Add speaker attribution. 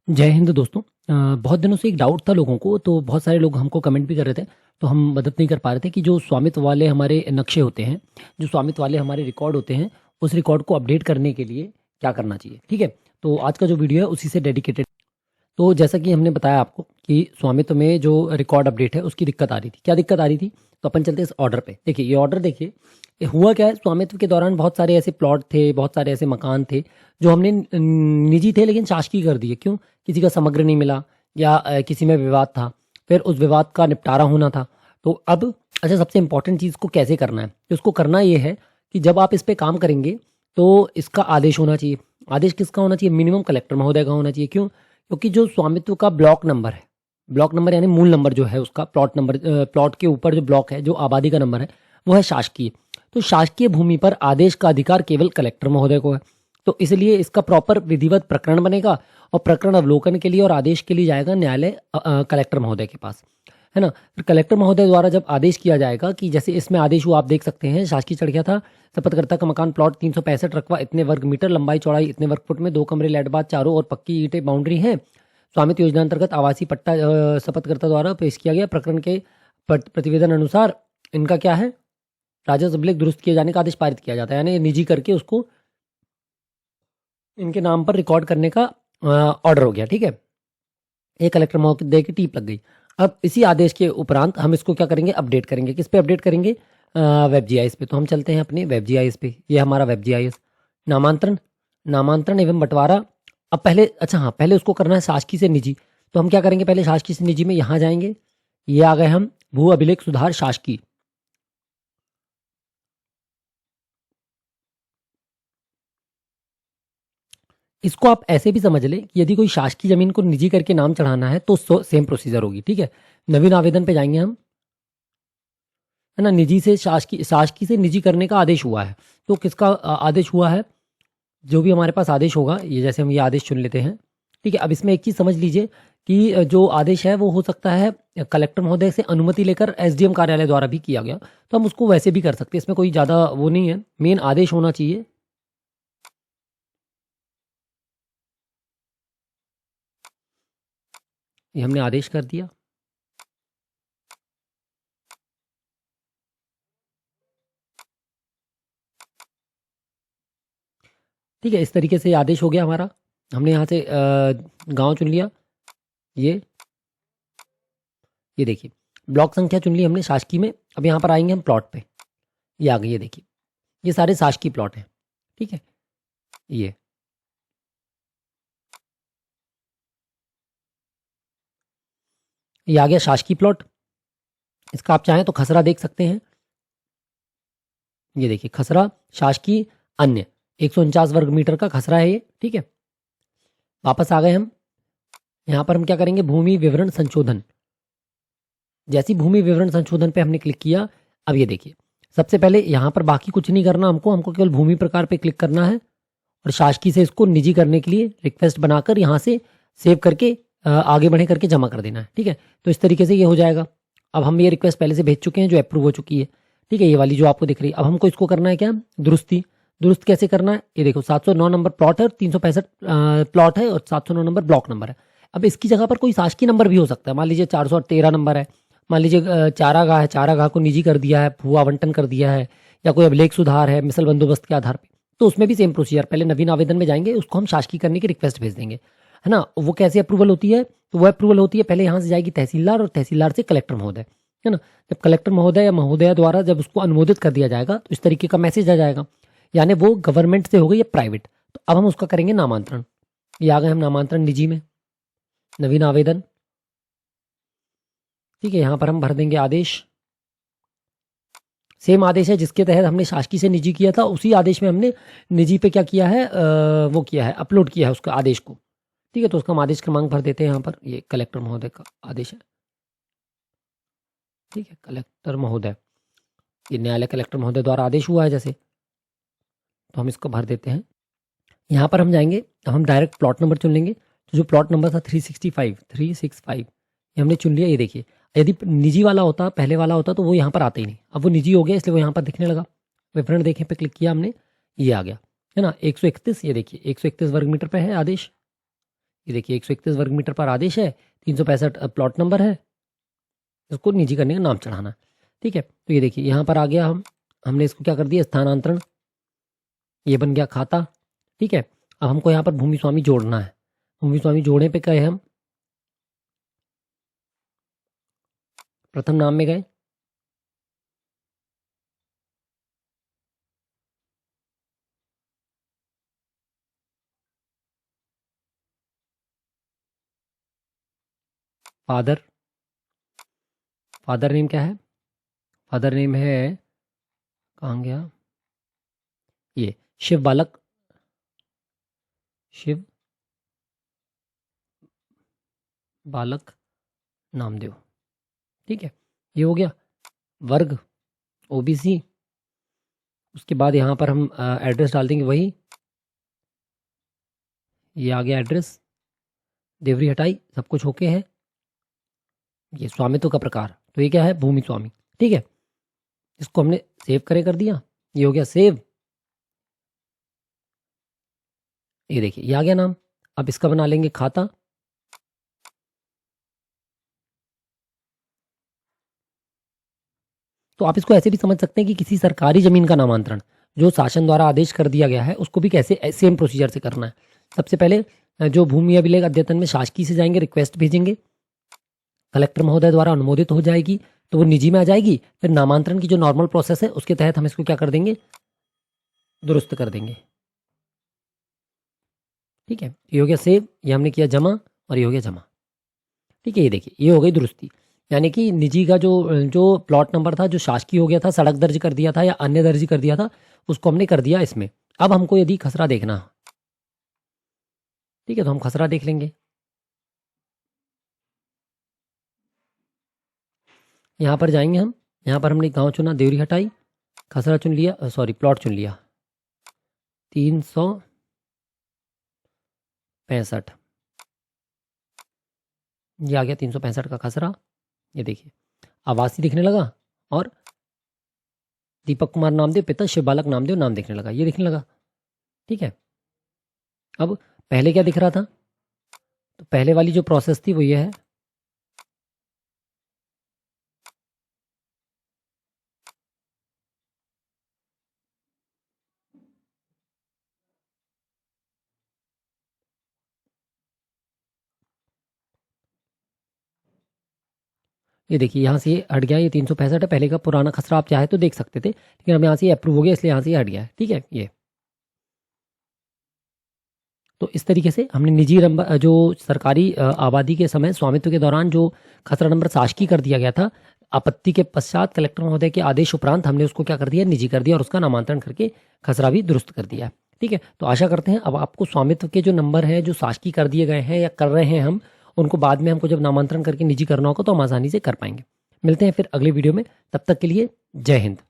Speaker 1: जय हिंद दोस्तों। बहुत दिनों से एक डाउट था लोगों को, तो बहुत सारे लोग हमको कमेंट भी कर रहे थे। तो हम मदद नहीं कर पा रहे थे कि जो स्वामित्व वाले हमारे नक्शे होते हैं, जो स्वामित्व वाले हमारे रिकॉर्ड होते हैं, उस रिकॉर्ड को अपडेट करने के लिए क्या करना चाहिए। ठीक है, तो आज का जो वीडियो है उसी से डेडिकेटेड। तो जैसा कि हमने बताया आपको कि स्वामित्व में जो रिकॉर्ड अपडेट है उसकी दिक्कत आ रही थी। क्या दिक्कत आ रही थी, तो अपन चलते हैं इस ऑर्डर पे। देखिए ये ऑर्डर देखिए, ये हुआ क्या है। स्वामित्व के दौरान बहुत सारे ऐसे प्लॉट थे, बहुत सारे ऐसे मकान थे जो हमने निजी थे लेकिन शासकीय कर दिए। क्यों? किसी का समग्र नहीं मिला या किसी में विवाद था, फिर उस विवाद का निपटारा होना था। तो अब अच्छा, सबसे इंपॉर्टेंट चीज़ को कैसे करना है, तो उसको करना ये है कि जब आप इस पे काम करेंगे तो इसका आदेश होना चाहिए। आदेश किसका होना चाहिए? मिनिमम कलेक्टर महोदय का होना चाहिए। क्यों? क्योंकि जो स्वामित्व का ब्लॉक नंबर है, ब्लॉक नंबर यानी मूल नंबर जो है उसका, प्लॉट नंबर, प्लॉट के ऊपर जो ब्लॉक है, जो आबादी का नंबर है, वो है शासकीय। तो शासकीय भूमि पर आदेश का अधिकार केवल कलेक्टर महोदय को है। तो इसलिए इसका प्रॉपर विधिवत प्रकरण बनेगा और प्रकरण अवलोकन के लिए और आदेश के लिए जाएगा न्यायालय कलेक्टर महोदय के पास, है ना। फिर कलेक्टर महोदय द्वारा जब आदेश किया जाएगा कि जैसे इसमें आदेश हुआ, आप देख सकते हैं, शासकीय चढ़ गया था। शपथकर्ता का मकान प्लॉट 365 रकबा इतने वर्ग मीटर, लंबाई चौड़ाई इतने वर्ग फुट में, 2 कमरे लैट बाथ, चारों और पक्की ईंटें बाउंड्री है। स्वामित्व योजना अंतर्गत आवासीय पट्टा शपथकर्ता द्वारा पेश किया गया। प्रकरण के प्रतिवेदन अनुसार इनका क्या है, राजस्व अभिलेख दुरुस्त किए जाने का आदेश पारित किया जाता है, यानी निजी करके उसको इनके नाम पर रिकॉर्ड करने का ऑर्डर हो गया। ठीक है, एक कलेक्टर महोदय की टीप लग गई। अब इसी आदेश के उपरांत हम इसको क्या करेंगे, अपडेट करेंगे। किस पे अपडेट करेंगे? वेब जीआईएस पे। तो हम चलते हैं अपने वेब जीआईएस पे। ये हमारा वेब जीआईएस। नामांतरण, नामांतरण एवं बंटवारा। अब पहले, अच्छा हाँ, पहले उसको करना है शासकीय से निजी। तो हम क्या करेंगे, पहले शासकीय से निजी में यहाँ जाएंगे। ये आ गए हम, भू अभिलेख सुधार शासकीय। इसको आप ऐसे भी समझ लें कि यदि कोई शासकीय जमीन को निजी करके नाम चढ़ाना है तो सेम प्रोसीजर होगी। ठीक है, नवीन आवेदन पे जाएंगे हम, है ना। निजी से शासकीय, शासकीय से निजी करने का आदेश हुआ है। तो किसका आदेश हुआ है? जो भी हमारे पास आदेश होगा, ये जैसे हम ये आदेश चुन लेते हैं। ठीक है, अब इसमें एक चीज़ समझ लीजिए कि जो आदेश है वो हो सकता है कलेक्टर महोदय से अनुमति लेकर एसडीएम कार्यालय द्वारा भी किया गया, तो हम उसको वैसे भी कर सकते हैं। इसमें कोई ज़्यादा वो नहीं है, मेन आदेश होना चाहिए। ये हमने आदेश कर दिया। ठीक है, इस तरीके से ये आदेश हो गया हमारा। हमने यहाँ से गांव चुन लिया। ये ये देखिए, ब्लॉक संख्या चुन ली हमने शासकीय में। अब यहाँ पर आएंगे हम प्लॉट पे। ये आ गई, ये देखिए, ये सारे शासकीय प्लॉट हैं। ठीक है, ये आ गया शासकीय प्लॉट। इसका आप चाहें तो खसरा देख सकते हैं। ये देखिए, खसरा शासकीय अन्य 149 वर्ग मीटर का खसरा है ये। ठीक है, वापस आ गए हम। यहाँ पर हम क्या करेंगे, भूमि विवरण संशोधन। जैसी भूमि विवरण संशोधन पे हमने क्लिक किया, अब ये देखिए, सबसे पहले यहाँ पर बाकी कुछ नहीं करना हमको, केवल भूमि प्रकार पे क्लिक करना है और शासकीय से इसको निजी करने के लिए रिक्वेस्ट बनाकर यहाँ से सेव करके आगे बढ़े करके जमा कर देना है। ठीक है, तो इस तरीके से ये हो जाएगा। अब हम ये रिक्वेस्ट पहले से भेज चुके हैं जो अप्रूव हो चुकी है। ठीक है, ये वाली जो आपको दिख रही है। अब हमको इसको करना है क्या, दुरुस्ती। दुरुस्त कैसे करना है, ये देखो, 709 नंबर प्लॉट है और 365 प्लॉट है और 709 नंबर ब्लॉक नंबर है। अब इसकी जगह पर कोई शासकीय नंबर भी हो सकता है। मान लीजिए 413 नंबर है, मान लीजिए चारागाह है, चारागाह को निजी कर दिया है, भू आवंटन कर दिया है, या कोई अभिलेख सुधार है मिसल बंदोबस्त के आधार पर, तो उसमें भी सेम प्रोसीजर। पहले नवीन आवेदन में जाएंगे, उसको हम शासकीय करने की रिक्वेस्ट भेज देंगे, है ना। वो कैसे अप्रूवल होती है, तो वो अप्रूवल होती है, पहले यहाँ से जाएगी तहसीलदार और तहसीलदार से कलेक्टर महोदय, है ना। जब कलेक्टर महोदय या महोदया द्वारा जब उसको अनुमोदित कर दिया जाएगा तो इस तरीके का मैसेज आ जाएगा, यानी वो गवर्नमेंट से हो गई या प्राइवेट। तो अब हम उसका करेंगे नामांतरण। ये आ गए हम नामांतरण निजी में, नवीन आवेदन। ठीक है, यहाँ पर हम भर देंगे आदेश। सेम आदेश है जिसके तहत हमने शासकीय से निजी किया था, उसी आदेश में हमने निजी पे क्या किया है, वो किया है, अपलोड किया है उसका आदेश को। ठीक है, तो उसका हम आदेश क्रमांक भर देते हैं यहाँ पर। ये कलेक्टर महोदय का आदेश है। ठीक है, कलेक्टर महोदय, ये न्यायालय कलेक्टर महोदय द्वारा आदेश हुआ है जैसे, तो हम इसको भर देते हैं। यहाँ पर हम जाएंगे, हम डायरेक्ट प्लॉट नंबर चुन लेंगे। तो जो प्लॉट नंबर था 365 ये हमने चुन लिया। ये देखिए, यदि निजी वाला होता, पहले वाला होता, तो वो यहाँ पर आता ही नहीं। अब वो निजी हो गया इसलिए वो यहाँ पर दिखने लगा। विवरण देखें पे क्लिक किया हमने, ये आ गया, है ना। 131, ये देखिए 131 वर्ग मीटर पे है आदेश। ये देखिए 131 वर्ग मीटर पर आदेश है, 365 प्लॉट नंबर है, इसको निजी करने का नाम चढ़ाना। ठीक है, तो ये देखिए यहाँ पर आ गया, हमने इसको क्या कर दिया, स्थानांतरण, ये बन गया खाता। ठीक है, अब हमको यहाँ पर भूमि स्वामी जोड़ना है। भूमि स्वामी जोड़ने पे गए हम, प्रथम नाम में गए, फादर, फादर नेम क्या है, फादर नेम है, कहाँ गया ये, शिव बालक, शिव बालक नामदेव। ठीक है, ये हो गया। वर्ग ओबीसी, उसके बाद यहाँ पर हम एड्रेस डाल देंगे वही, ये आ गया एड्रेस, देवरी हटाई, सब कुछ ओके है। ये स्वामित्व का प्रकार, तो ये क्या है, भूमि स्वामी। ठीक है, इसको हमने सेव कर दिया, ये हो गया सेव। ये देखिए ये आ गया नाम। अब इसका बना लेंगे खाता। तो आप इसको ऐसे भी समझ सकते हैं कि किसी सरकारी जमीन का नामांतरण जो शासन द्वारा आदेश कर दिया गया है उसको भी कैसे सेम प्रोसीजर से करना है। सबसे पहले जो भूमि अभिलेख अद्यतन में शासकीय से जाएंगे, रिक्वेस्ट भेजेंगे, कलेक्टर महोदय द्वारा अनुमोदित हो जाएगी तो वो निजी में आ जाएगी। फिर नामांतरण की जो नॉर्मल प्रोसेस है उसके तहत हम इसको क्या कर देंगे, दुरुस्त कर देंगे। ठीक है, ये हो गया सेव, ये हमने किया जमा, और ये हो गया जमा। ठीक है, ये देखिए ये हो गई दुरुस्ती, यानी कि निजी का जो जो प्लॉट नंबर था जो शासकीय हो गया था, सड़क दर्ज कर दिया था या अन्य दर्ज कर दिया था, उसको हमने कर दिया इसमें। अब हमको यदि खसरा देखना, ठीक है, तो हम खसरा देख लेंगे। यहाँ पर जाएंगे हम, यहाँ पर हमने गांव चुना, देवरी हटाई, खसरा चुन लिया, सॉरी प्लॉट चुन लिया, 365, ये आ गया 365 का खसरा। ये देखिए आवासी दिखने लगा और दीपक कुमार नामदेव पिता शिव बालक नामदेव नाम दिखने लगा, ये दिखने लगा। ठीक है, अब पहले क्या दिख रहा था, तो पहले वाली जो प्रोसेस थी वो ये है, ये देखिए यहाँ से ये हट गया, ये 365 है, पहले का पुराना खसरा आप चाहे तो देख सकते थे, लेकिन अब यहाँ से अप्रूव हो गया इसलिए यहाँ से हट गया है। ठीक है, ये तो इस तरीके से हमने निजी नंबर जो सरकारी आबादी के समय स्वामित्व के दौरान जो खसरा नंबर शासकीय कर दिया गया था, आपत्ति के पश्चात कलेक्टर महोदय के आदेश उपरांत हमने उसको क्या कर दिया, निजी कर दिया और उसका नामांतरण करके खसरा भी दुरुस्त कर दिया। ठीक है, तो आशा करते हैं अब आपको स्वामित्व के जो नंबर हैं जो शासकीय कर दिए गए हैं या कर रहे हैं हम, उनको बाद में हमको जब नामांतरण करके निजी करना होगा तो हम आसानी से कर पाएंगे। मिलते हैं फिर अगले वीडियो में, तब तक के लिए जय हिंद।